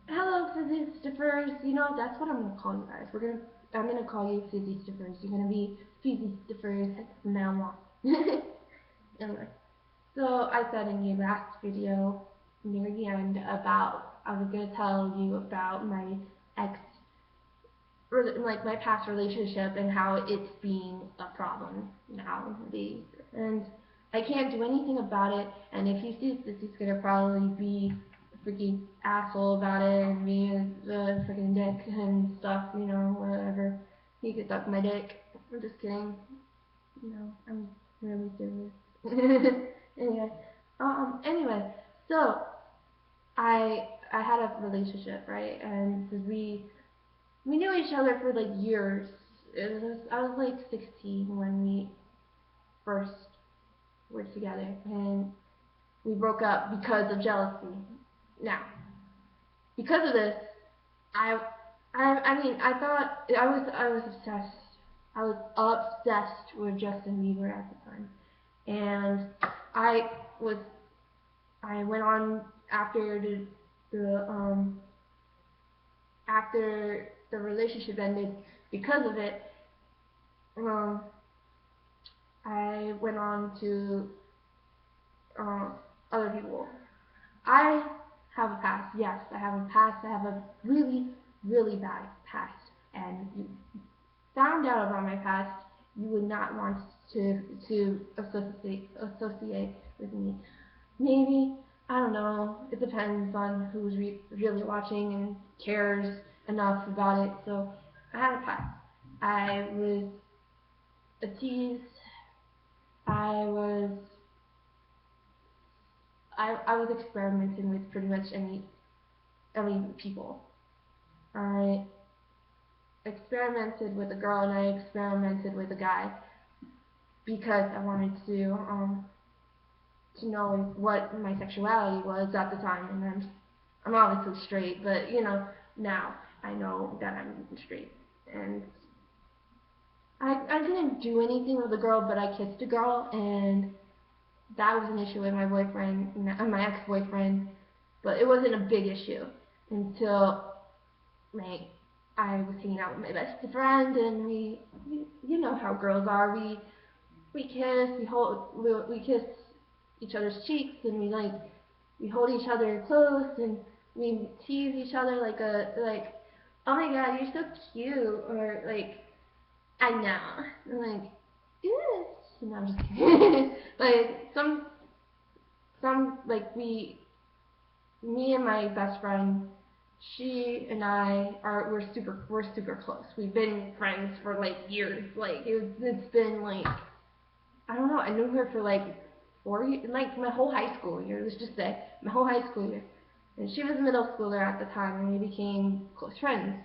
Hello, Fizzy Stiffers. You know, that's what I'm gonna call you guys. I'm gonna call you Fizzy Stiffers. You're gonna be Fizzy Stiffers from now on. Anyway, so I said in the last video near the end about I was gonna tell you about my ex, like my past relationship and how it's being a problem now. And I can't do anything about it. And if he sees this, he's gonna probably be a freaking asshole about it and be a freaking dick and stuff. You know, whatever. He could suck my dick. I'm just kidding. You know, I'm really serious. anyway, anyway, so I had a relationship, right? And we knew each other for like years. I was like 16 when we first were together, and we broke up because of jealousy. Now, because of this, I I thought I was obsessed. I was obsessed with Justin Bieber at the time, and I was I went on after the after the relationship ended because of it. Um, I went on to uh, other people. I have a past. Yes, I have a past. I have a really, really bad past. And you found out about my past, you would not want to associate with me. Maybe, I don't know. It depends on who's really watching and cares enough about it. So I had a past. I was a tease. I was I was experimenting with pretty much any people. I experimented with a girl and I experimented with a guy because I wanted to know what my sexuality was at the time, and I'm obviously straight, but you know now I know that I'm straight, and I didn't do anything with a girl, but I kissed a girl, and that was an issue with my boyfriend, my ex-boyfriend, but it wasn't a big issue until like I was hanging out with my best friend, and you know how girls are, we kiss, we kiss each other's cheeks, and we hold each other close, and we tease each other like, oh my god, you're so cute, or like, I know, and like, ew. No, I'm just kidding. like some like me and my best friend, she and I are we're super close. We've been friends for like years. Like it's been like I don't know. I knew her for like 4 years, like my whole high school year. Let's just say my whole high school year. And she was a middle schooler at the time, and we became close friends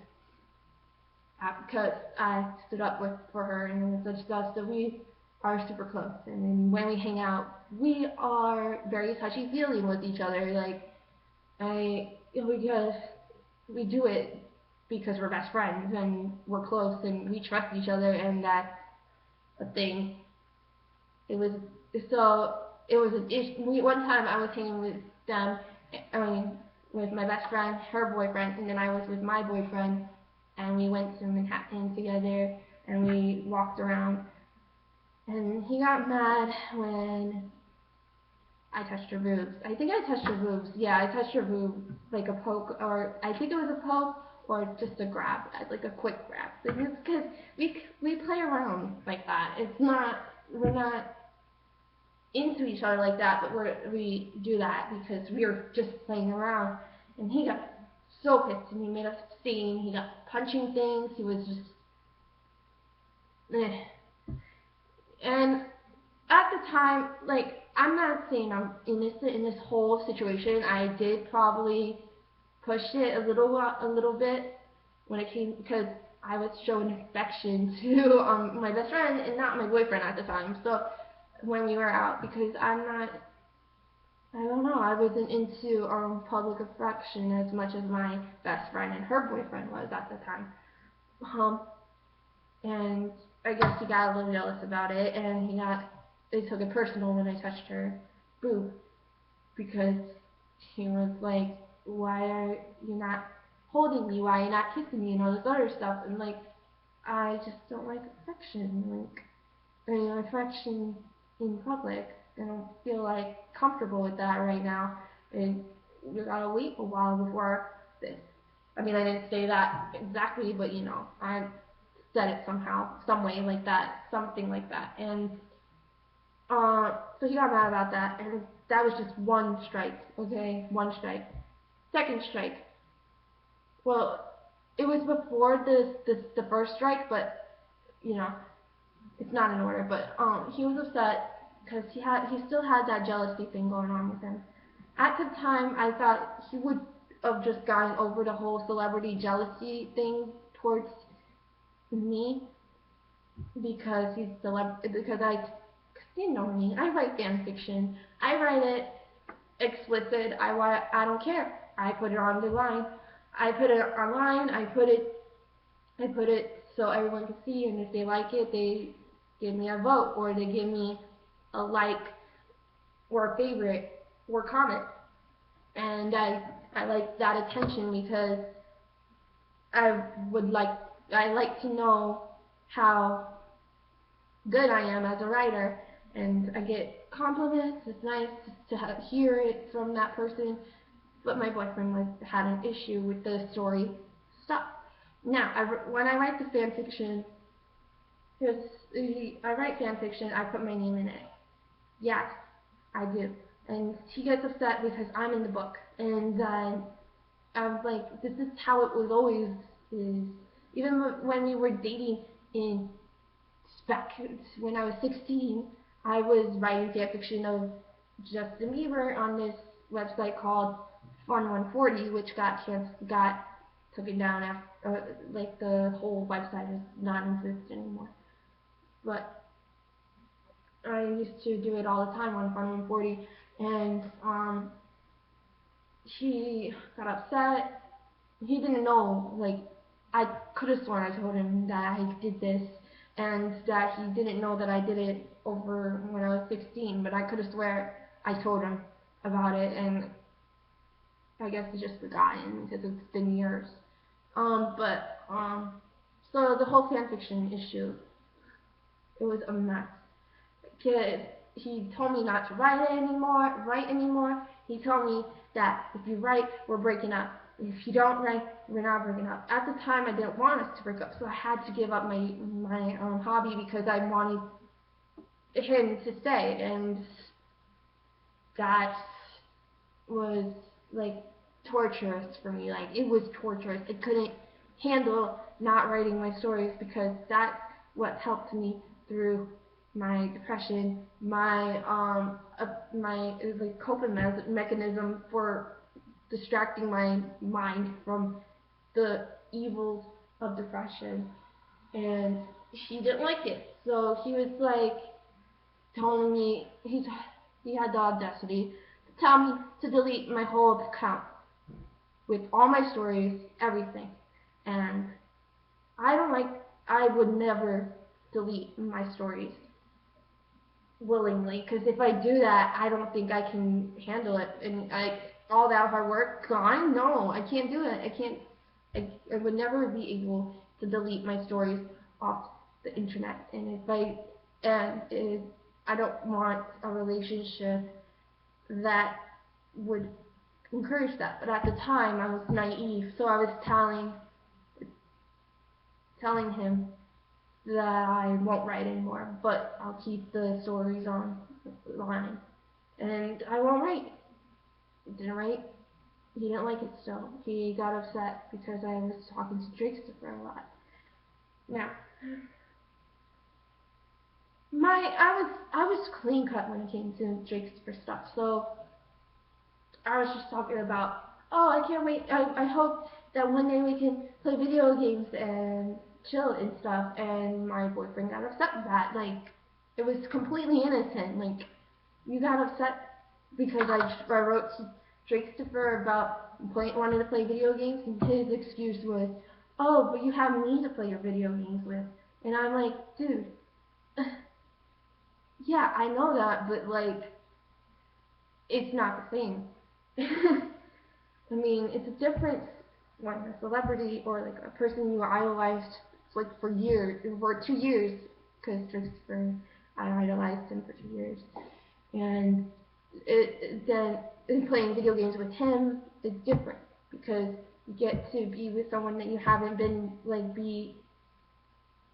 because I stood up for her and such stuff. So we are super close. And then when we hang out, we are very touchy feely with each other. Like because we do it because we're best friends and we're close and we trust each other, and that's a thing. It was so it was an issue. One time I was hanging with them, I mean with my best friend, her boyfriend, and then I was with my boyfriend, and we went to Manhattan together, and we walked around, and he got mad when I touched her boobs. I think I touched her boobs. Yeah, I touched her boob like a poke, or I think it was a poke, or just a grab, like a quick grab. Because we play around like that. It's not we're not into each other like that, but we do that because we're just playing around. And he got so pissed, and he made a scene. He got punching things. He was just, eh. And at the time, like I'm not saying I'm innocent in this whole situation. I did probably push it a little bit when it came because I was showing affection to my best friend and not my boyfriend at the time. So when we were out, because I don't know, I wasn't into public affection as much as my best friend and her boyfriend was at the time. Um, and I guess he got a little jealous about it, and they took it personal when I touched her boob because he was like, why are you not holding me? Why are you not kissing me? And all this other stuff. And like, I just don't like affection. Like, affection in public. I don't feel like comfortable with that right now. And we gotta wait a while before this. I mean, I didn't say that exactly, but I said it somehow, some way like that, something like that. And so he got mad about that, and that was just one strike, okay? One strike. Second strike. Well, it was before the first strike, but it's not in order. But he was upset because he still had that jealousy thing going on with him. At the time, I thought he would have just gotten over the whole celebrity jealousy thing towards me because because you know me. I write fan fiction. I write it explicit. I don't care. I put it on the line. I put it online. I put it so everyone can see, and if they like it, they give me a vote, or they give me a like, or a favorite, or comment. And I like that attention because I like to know how good I am as a writer, and I get compliments. It's nice to hear it from that person. But my boyfriend had an issue with the story. Stop. Now, when I write the fan fiction, I write fan fiction, I put my name in it. Yes, I do. And he gets upset because I'm in the book. And I was like, this is how it was always is. Even when we were dating back when I was 16, I was writing fan fiction of Justin Bieber on this website called Fun 140, which got taken down after, like the whole website does not exist anymore. But I used to do it all the time on Fun 140, and he got upset. He didn't know, like, I could have sworn I told him that I did this, and that he didn't know that I did it over when I was 16, but I could have swear I told him about it, and I guess he just forgotten because it's been years. So the whole fanfiction issue, it was a mess. Kid, he told me not to write anymore. He told me that if you write, we're breaking up. If you don't write, we're not breaking up. At the time, I didn't want us to break up, so I had to give up my hobby because I wanted him to stay, and that was like torturous for me. Like, it was torturous. I couldn't handle not writing my stories because that's what helped me through my depression, my like coping mechanism for distracting my mind from the evils of depression. And he didn't like it, so he was like telling me he had the audacity to tell me to delete my whole account with all my stories, everything. And I would never delete my stories willingly, because if I do that, I don't think I can handle it. And all that hard work gone? No, I can't do it. I would never be able to delete my stories off the internet. And I don't want a relationship that would encourage that. But at the time, I was naive, so I was telling him that I won't write anymore, but I'll keep the stories online, and I won't write. Didn't write. He didn't like it still. He got upset because I was talking to Drakestopher a lot. Now, I was clean cut when it came to Drakestopher stuff, so I was just talking about, oh, I can't wait. I hope that one day we can play video games and chill and stuff. And my boyfriend got upset with that. Like, it was completely innocent. Like, you got upset because I wrote to Drakestopher about wanting to play video games, and his excuse was, oh, but you have me to play your video games with. And I'm like, dude, yeah, I know that, but like, it's not the same. I mean, it's a difference when a celebrity or like a person you idolized like for years, for 2 years, because Christopher, I idolized him for 2 years, and then playing video games with him is different because you get to be with someone that you haven't been like be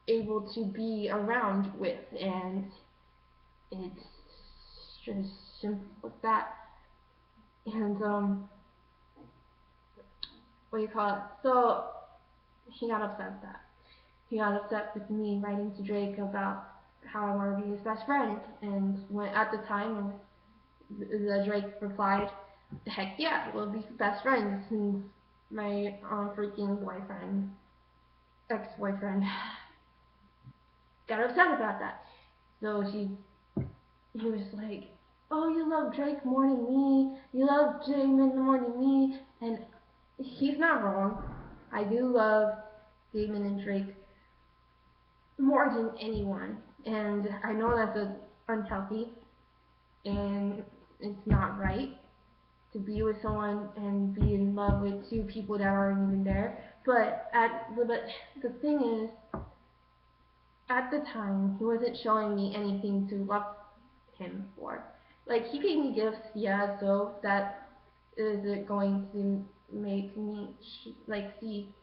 able to be around with, and it's just simple as that. And what do you call it? So he got upset with that. He got upset with me writing to Drake about how I want to be his best friend, and when at the time the Drake replied, "Heck yeah, we'll be best friends." And my freaking boyfriend, ex-boyfriend, got upset about that. So he was like, "Oh, you love Drake more than me. You love Damon more than me," and he's not wrong. I do love Damon and Drake more than anyone, and I know that's unhealthy and it's not right to be with someone and be in love with two people that aren't even there. But the thing is, at the time, he wasn't showing me anything to love him for. Like, he gave me gifts, yeah, so that is it going to make me like see,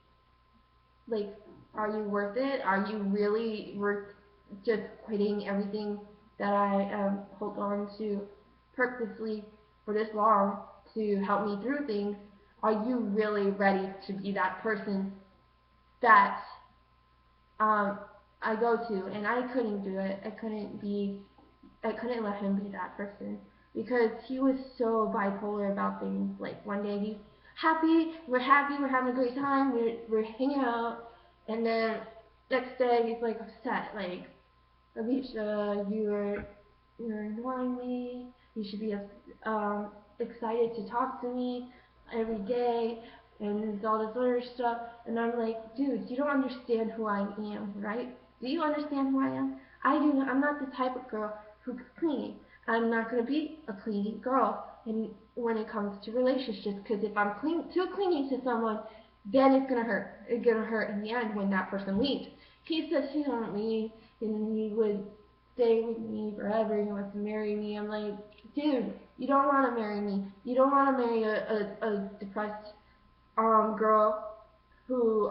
like, are you worth it? Are you really worth just quitting everything that I hold on to purposely for this long to help me through things? Are you really ready to be that person that I go to? And I couldn't do it. I couldn't let him be that person because he was so bipolar about things. Like, one day he's happy, we're having a great time, we're hanging out, and then next day he's like upset, like, "Alicia, you're ignoring me. You should be excited to talk to me every day," and all this other stuff. And I'm like, "Dude, you don't understand who I am, right? Do you understand who I am? I do. I'm not the type of girl who's clingy. I'm not going to be a clingy girl and when it comes to relationships, because if I'm too clingy to someone, then it's going to hurt. It's going to hurt in the end when that person leaves." He says he don't leave, and he would stay with me forever. He wants to marry me. I'm like, "Dude, you don't want to marry me. You don't want to marry a depressed girl who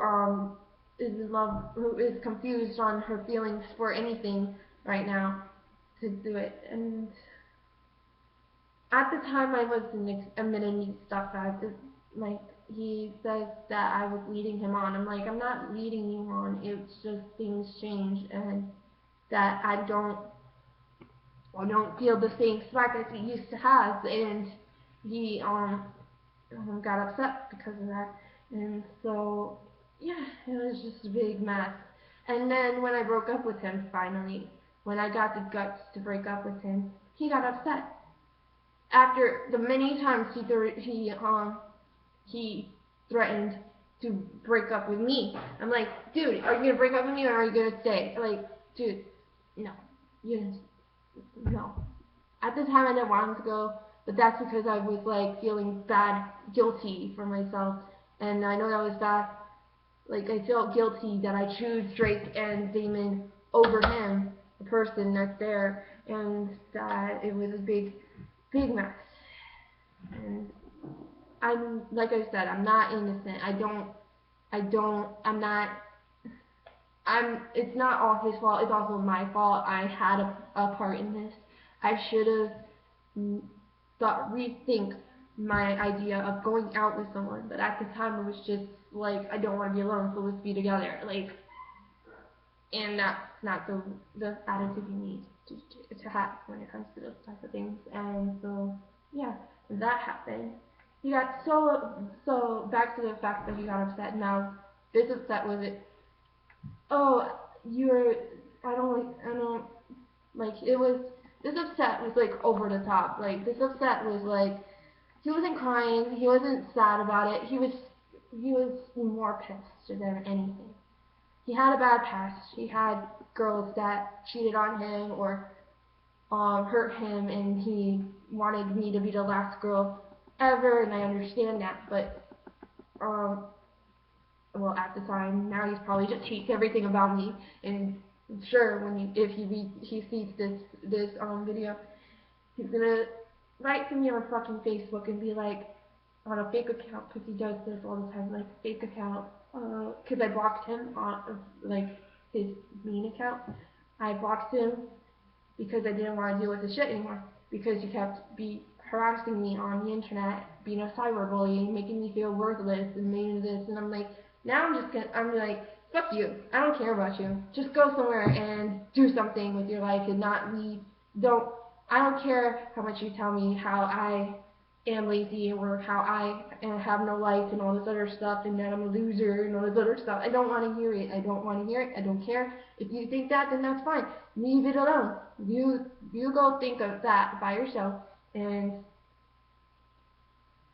is in love, who is confused on her feelings for anything right now to do it." And at the time, I wasn't admitting stuff. Like, he says that I was leading him on. I'm like, "I'm not leading you on. It's just things change, and that I don't feel the same spark as he used to have." And he got upset because of that. And so, yeah, it was just a big mess. And then when I broke up with him finally, when I got the guts to break up with him, he got upset. After the many times he threatened to break up with me. I'm like, "Dude, are you gonna break up with me or are you gonna stay?" Like, "Dude, no, you no." At the time, I didn't want him to go, but that's because I was like feeling bad, guilty for myself, and I know that was bad. Like, I felt guilty that I choose Drake and Damon over him, the person that's there, and that it was a big mess. And I'm, like I said, I'm not innocent. It's not all his fault. It's also my fault. I had a part in this. I should have rethink my idea of going out with someone, but at the time it was just like, I don't want to be alone, so let's be together. Like, and that's not the attitude you need to have when it comes to those type of things. And so, yeah, that happened. He got so back to the fact that he got upset. Now, this upset was it. "Oh, I don't like it was." This upset was like over the top. Like, this upset was like, he wasn't crying, he wasn't sad about it. He was more pissed than anything. He had a bad past. He had girls that cheated on him or hurt him, and he wanted me to be the last girl ever, and I understand that, but well, at the time, now he's probably just hates everything about me, and sure, if he sees this video, he's gonna write to me on fucking Facebook and be like, on a fake account, because he does this all the time, like fake account, because I blocked him on like his main account. I blocked him because I didn't want to deal with his shit anymore, because he kept harassing me on the internet, being a cyberbully, making me feel worthless, and making this, and I'm like, now I'm like, fuck you, I don't care about you, just go somewhere and do something with your life and not leave, I don't care how much you tell me how I am lazy or how I have no life and all this other stuff and that I'm a loser and all this other stuff. I don't want to hear it. I don't want to hear it. I don't care. If you think that, then that's fine. Leave it alone. You go think of that by yourself and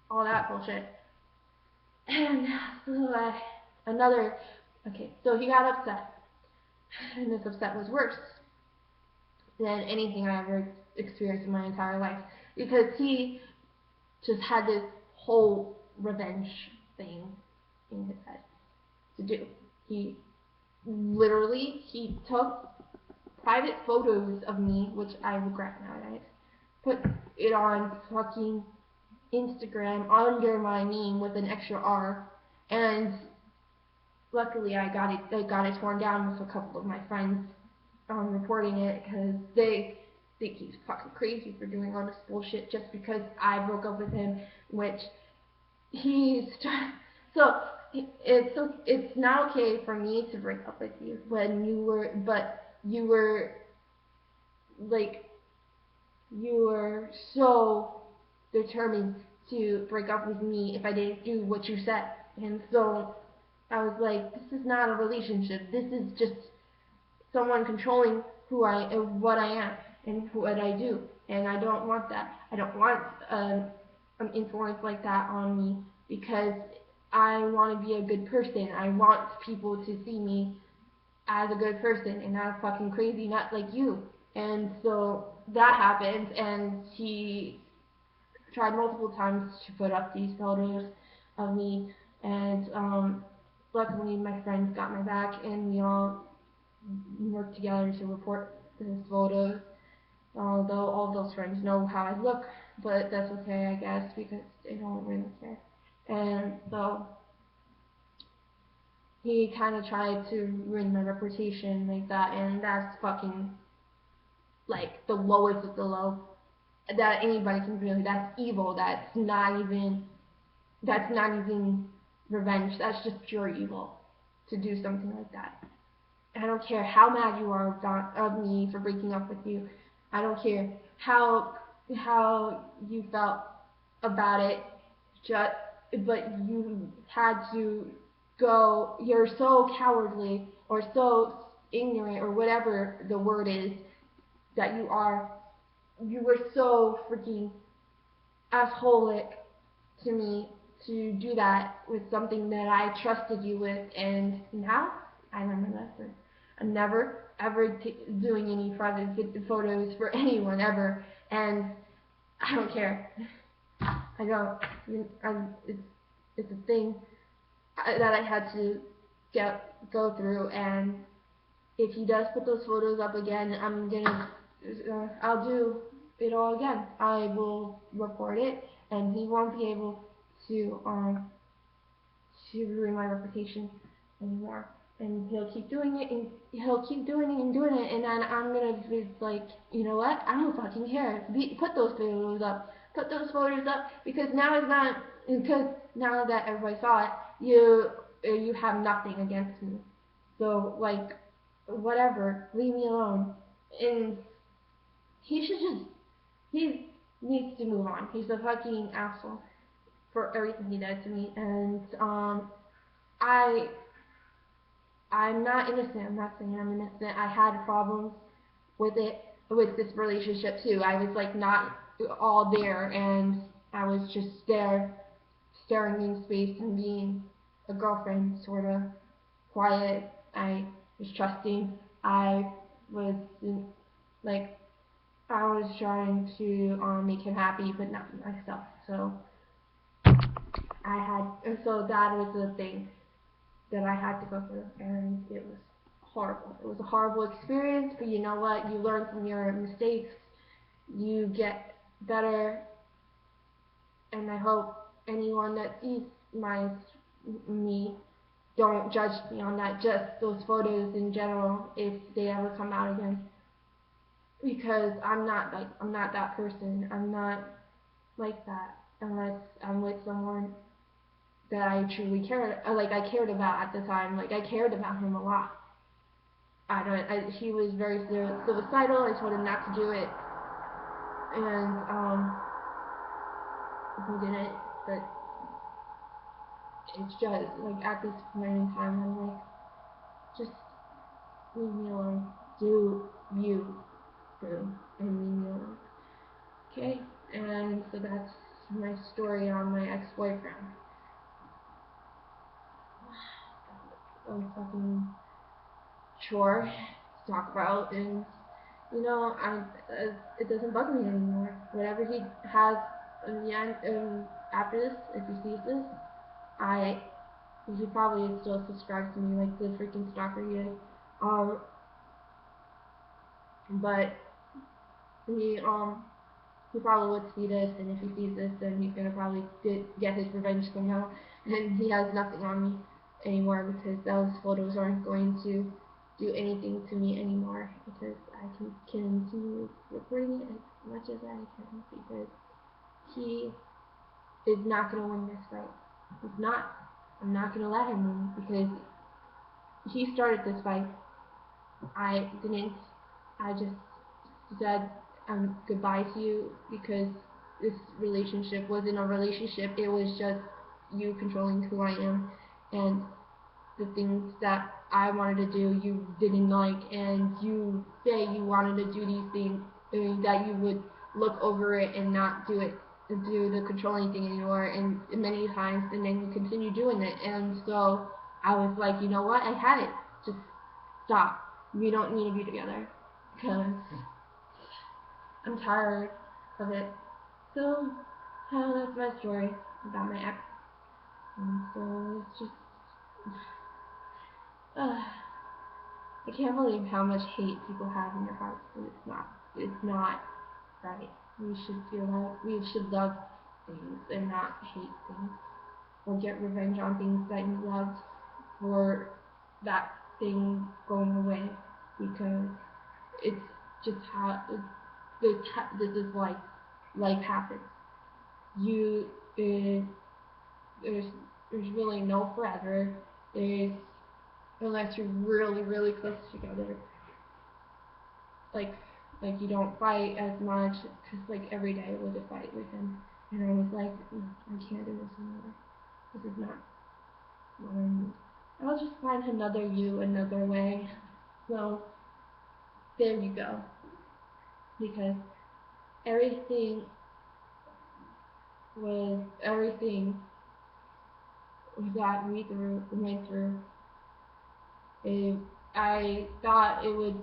all that bullshit. And so he got upset. And this upset was worse than anything I ever experienced in my entire life, because he just had this whole revenge thing in his head to do. He took private photos of me, which I regret nowadays, put it on fucking Instagram under my name with an extra R, and luckily I got it torn down with a couple of my friends reporting it, because they think he's fucking crazy for doing all this bullshit just because I broke up with him, which so it's not okay for me to break up with you when you were so determined to break up with me if I didn't do what you said. And so I was like, this is not a relationship, this is just someone controlling what I am and what I do, and I don't want that. I don't want an influence like that on me, because I want to be a good person. I want people to see me as a good person and not a fucking crazy nut like you. And so that happened, and he tried multiple times to put up these photos of me, and luckily my friends got my back, and we all worked together to report his photos, although all those friends know how I look, but that's okay, I guess, because they don't really care. And so he kind of tried to ruin my reputation like that, and that's fucking like the lowest of the low that anybody can do. That's evil. That's not even revenge. That's just pure evil to do something like that. I don't care how mad you are of me for breaking up with you. I don't care how you felt about it, but you had to go. You're so cowardly or so ignorant or whatever the word is that you are. You were so freaking assholic to me to do that with something that I trusted you with, and now I learned my lesson. I'm never ever doing any private photos for anyone ever, and I don't care. I don't. It's a thing that I had to go through, and if he does put those photos up again, I'll do it all again. I will report it, and he won't be able to ruin my reputation anymore. And he'll keep doing it, and and then I'm gonna be like, you know what? I don't fucking care. Put those photos up. Put those photos up, because now that everybody saw it, you have nothing against me. So like, whatever, leave me alone. And he needs to move on. He's a fucking asshole for everything he does to me, and I'm not innocent. I'm not saying I'm innocent. I had problems with this relationship too. I was like not all there, and I was just there, staring in space and being a girlfriend, sort of quiet. I was trusting. I was like, I was trying to make him happy, but not myself. So and so that was the thing that I had to go through, and it was horrible. It was a horrible experience, but you know what? You learn from your mistakes, you get better, and I hope anyone that sees me don't judge me on that, just those photos in general, if they ever come out again. Because I'm not that person. I'm not like that unless I'm with someone that I truly I cared about at the time. Like, I cared about him a lot. He was very suicidal. I told him not to do it, and he didn't. But it's just like at this point in time, I'm like, just leave me alone. Do you, boo, and leave me alone. Okay, and so that's my story on my ex-boyfriend. A fucking chore to talk about, and you know, it doesn't bug me anymore. Whatever he has in the end, after this, if he sees this, he probably still subscribes to me like the freaking stalker he is. But he probably would see this, and if he sees this, then he's gonna probably get his revenge somehow, and he has nothing on me anymore because those photos aren't going to do anything to me anymore because I can continue recording it as much as I can because he is not going to win this fight. He's not. I'm not going to let him win because he started this fight. I didn't. I just said goodbye to you because this relationship wasn't a relationship. It was just you controlling who I am and the things that I wanted to do you didn't like, and you say you wanted to do these things, that you would look over it and not do the controlling thing anymore, and many times, and then you continue doing it, and so I was like, you know what, I had it, just stop, we don't need to be together, because I'm tired of it. So, that's my story about my ex, and so it's just, I can't believe how much hate people have in their hearts, and it's not right. We should love things and not hate things, or get revenge on things that you loved for that thing going away, because it's just how this is life happens. You there's really no forever. There's unless you're really, really close together. Like you don't fight as much, because like every day was a fight with him, and I was like, no, I can't do this anymore. This is not what I need. I'll just find another you, another way. So there you go. Because everything that we went through, I thought it would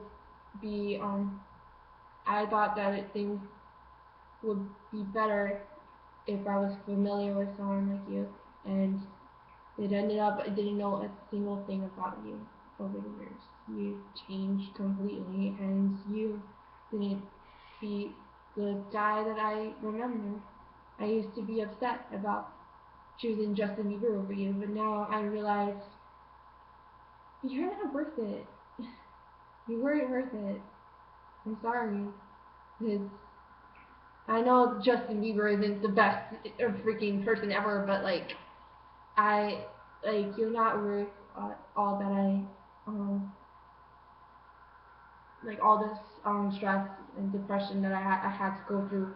be I thought that things would be better if I was familiar with someone like you, and it ended up I didn't know a single thing about you over the years. You changed completely, and you didn't be the guy that I remember. I used to be upset about choosing Justin Bieber over you, but now I realize you're not worth it. You weren't worth it. I'm sorry. Because I know Justin Bieber isn't the best freaking person ever, but you're not worth all that all this stress and depression that I had to go through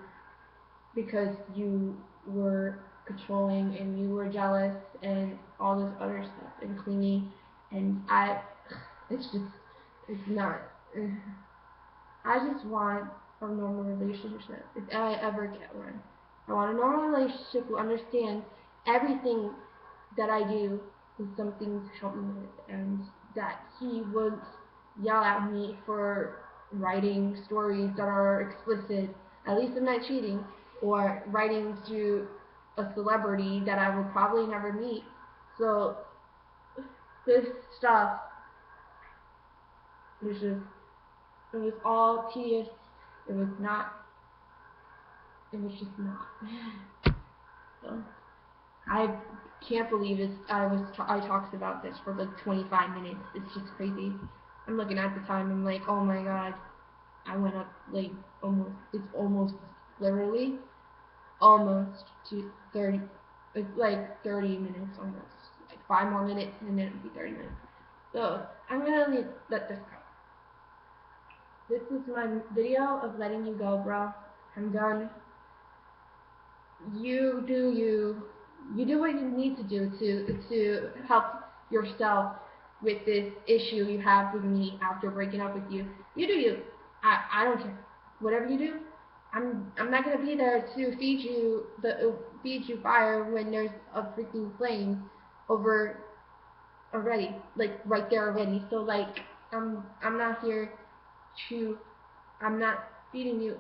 because you were controlling and you were jealous and all this other stuff and clingy, and it's not. I just want a normal relationship, if I ever get one. I want a normal relationship who understands everything that I do is something to help me with, and that he would yell at me for writing stories that are explicit. At least I'm not cheating, or writing to a celebrity that I would probably never meet. So this stuff was just, it was all tedious. It was not, it was just not. So I can't believe it. I talked about this for like 25 minutes. It's just crazy. I'm looking at the time. I'm like, oh my god. I went up like almost. It's almost literally almost to 30. It's like 30 minutes almost. Like 5 more minutes and then it'll be 30 minutes. So I'm gonna let this go. This is my video of letting you go, bro. I'm done. You do you. You do what you need to do to help yourself with this issue you have with me after breaking up with you. You do you. I don't care. Whatever you do, I'm not gonna be there to feed you fire when there's a freaking flame over already, like right there already. So like I'm not here to. I'm not feeding you.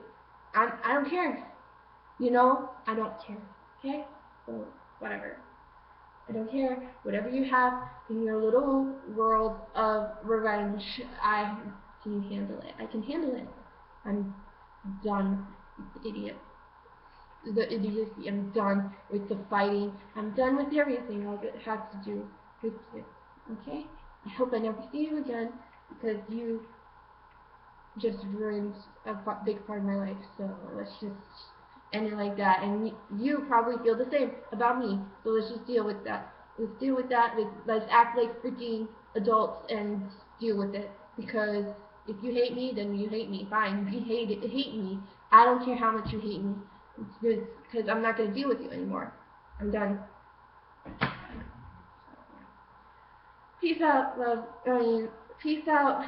I don't care. You know, I don't care. Okay? So, whatever. I don't care. Whatever you have in your little world of revenge, I can handle it. I can handle it. I'm done with the idiot. The idiocy. I'm done with the fighting. I'm done with everything it has to do with you. Okay? I hope I never see you again because you just ruined a big part of my life. So let's just end it like that. And you probably feel the same about me. So let's just deal with that. Let's deal with that. Let's act like freaking adults and deal with it. Because if you hate me, then you hate me. Fine. If you hate me, I don't care how much you hate me. It's because I'm not going to deal with you anymore. I'm done. Peace out, love. Peace out.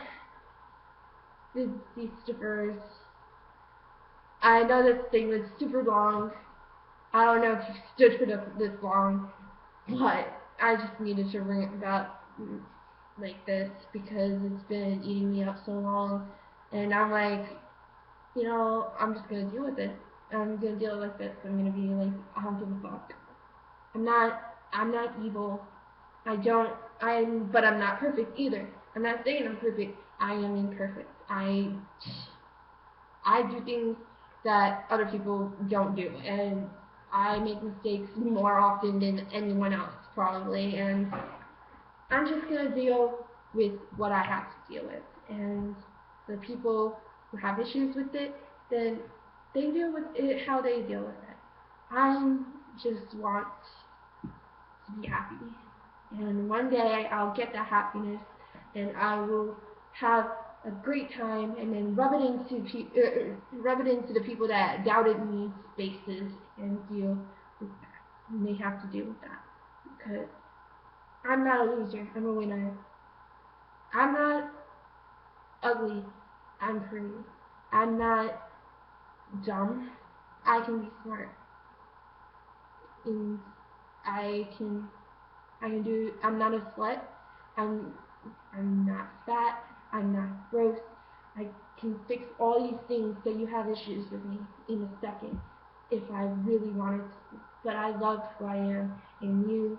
These stiffers. I know this thing was super long. I don't know if you stood for this long, but I just needed to bring it about like this because it's been eating me up so long. And I'm like, you know, I'm just gonna deal with it. I'm gonna deal like this. I'm gonna be like, I don't give a fuck. I'm not evil. But I'm not perfect either. I'm not saying I'm perfect. I am imperfect. I do things that other people don't do, and I make mistakes more often than anyone else probably, and I'm just gonna deal with what I have to deal with, and the people who have issues with it, then they deal with it how they deal with it. I just want to be happy, and one day I'll get that happiness, and I will have a great time, and then rub it into the people that doubted me faces and deal with that. And they have to deal with that because I'm not a loser. I'm a winner. I'm not ugly. I'm pretty. I'm not dumb. I can be smart. And I'm not a slut. I'm not fat. I'm not gross. I can fix all these things that you have issues with me in a second if I really wanted to. But I love who I am, and you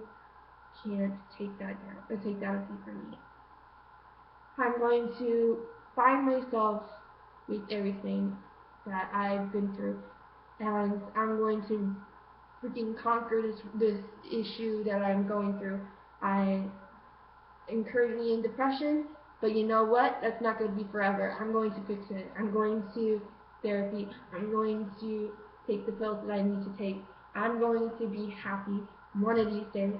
can't take that down or take that away from me. I'm going to find myself with everything that I've been through, and I'm going to freaking conquer this issue that I'm going through. I am currently in depression, but you know what? That's not going to be forever. I'm going to fix it. I'm going to therapy. I'm going to take the pills that I need to take. I'm going to be happy one of these days.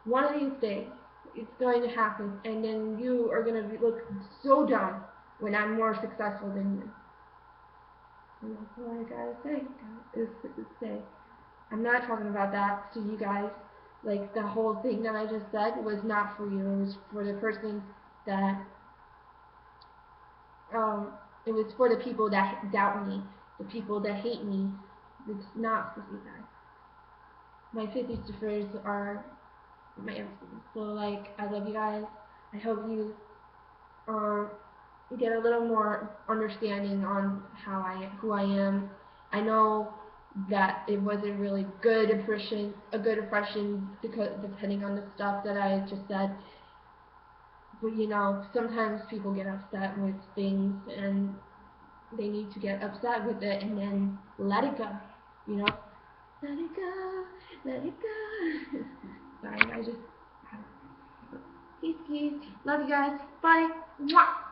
One of these days, it's going to happen, and then you are going to look so dumb when I'm more successful than you. And that's all I gotta say. Say. I'm not talking about that to you guys. Like, the whole thing that I just said was not for you. It was for the person that, it was for the people that doubt me, the people that hate me. It's not for you guys. My 50 stiffers are my everything. So, like, I love you guys. I hope you, get a little more understanding on who I am. I know that it wasn't really a good impression because depending on the stuff that I just said. But you know, sometimes people get upset with things and they need to get upset with it and then let it go. You know? Let it go, let it go. Sorry, I just... Peace, peace. Love you guys. Bye. Mwah.